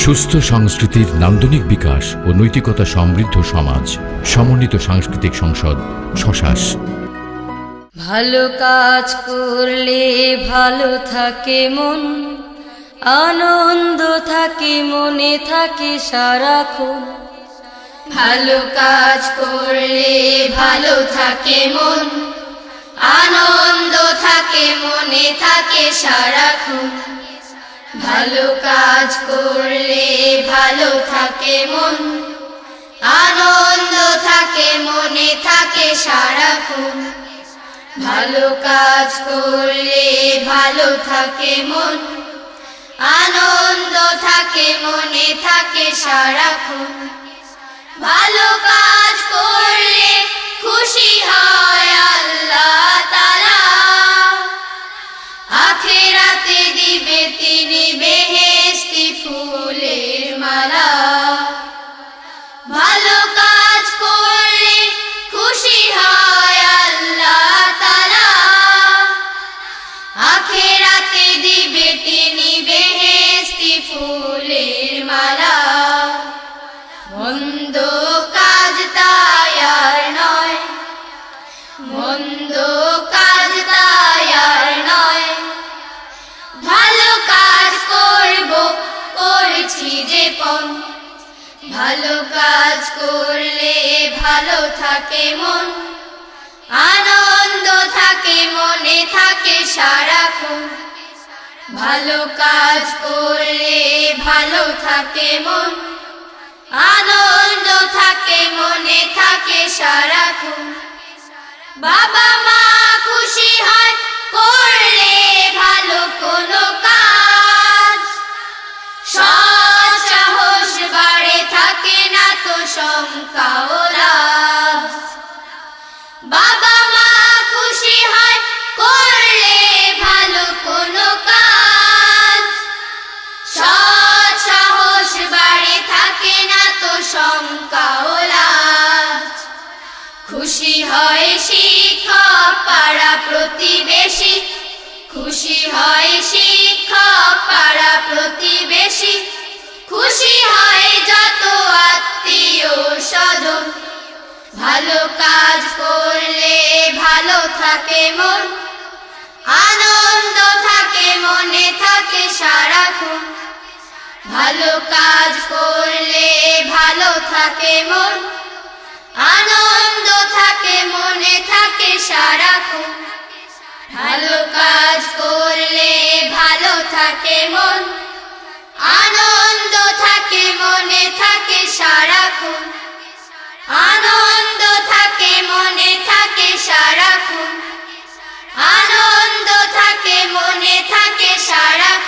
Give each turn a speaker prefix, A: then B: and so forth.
A: সুস্থ সংস্কৃতির নান্দনিক বিকাশ ও নৈতিকতা সমৃদ্ধ সমাজ। সমন্বিত সাংস্কৃতিক সংসদ শশাস।
B: ভালো কাজ করলে ভালো থাকে মন, আনন্দ থাকে মনে থাকে সারাক্ষণ।
C: ভালো কাজ করলে ভালো থাকে মন, আনন্দ থাকে মনে থাকে সারাক্ষণ। ভালো কাজ করলে ভালো থাকে মন, আনন্দ থাকে মনে থাকে সারাক্ষণ। ভালো কাজ করলে ভালো থাকে মন, আনন্দ থাকে মনে থাকে সারাক্ষণ। ভালো কাজ করলে খুশি হয় আল্লাহ তাআলা, আখিরাতে দিবে তিনি বেহেশতি ফুলের মালা। ভালো কাজ করলে খুশি হয় আল্লাহ তাআলা, আখিরাতে দিবে তিনি বেহেশতি ফুলের মালা। মন্দ কাজ তাই আর নয়, মন্দ কাজ তাই আর নয়। ভালো কাজ করব করছি যে পণ, ভালো কাজ করলে ভালো থাকে মন, আনন্দ থাকে মনে থাকে সারাক্ষণ। ভালো কাজ করলে ভালো থাকে মন, আনন্দ থাকে মনে থাকে সারাক্ষণ। বাবা মা খুশি হয় করলে ভালো কোনো কাজ, সৎ সাহস বাড়ে থাকে না তো শঙ্কা ও লাজ। বাবা মা খুশি হয় করলে ভালো কোনো কাজ, সৎ সাহস বাড়ে থাকে না তো শঙ্কা ও লাজ। খুশি হয় শিক্ষক পাড়া প্রতিবেশী, খুশি হয় শিক্ষক পাড়া প্রতিবেশী, খুশি হয় যত আত্মীয় স্বজন। ভালো কাজ করলে ভালো থাকে মন, আনন্দ থাকে মনে থাকে সারাক্ষণ। ভালো কাজ করলে ভালো থাকে মন, আনন্দ থাকে মনে থাকে সারাক্ষণ। ভালো কাজ করলে ভালো থাকে মন, আনন্দ থাকে মনে থাকে সারাক্ষণ। আনন্দ থাকে মনে থাকে সারাক্ষণ, আনন্দ থাকে মনে থাকে সারাক্ষণ।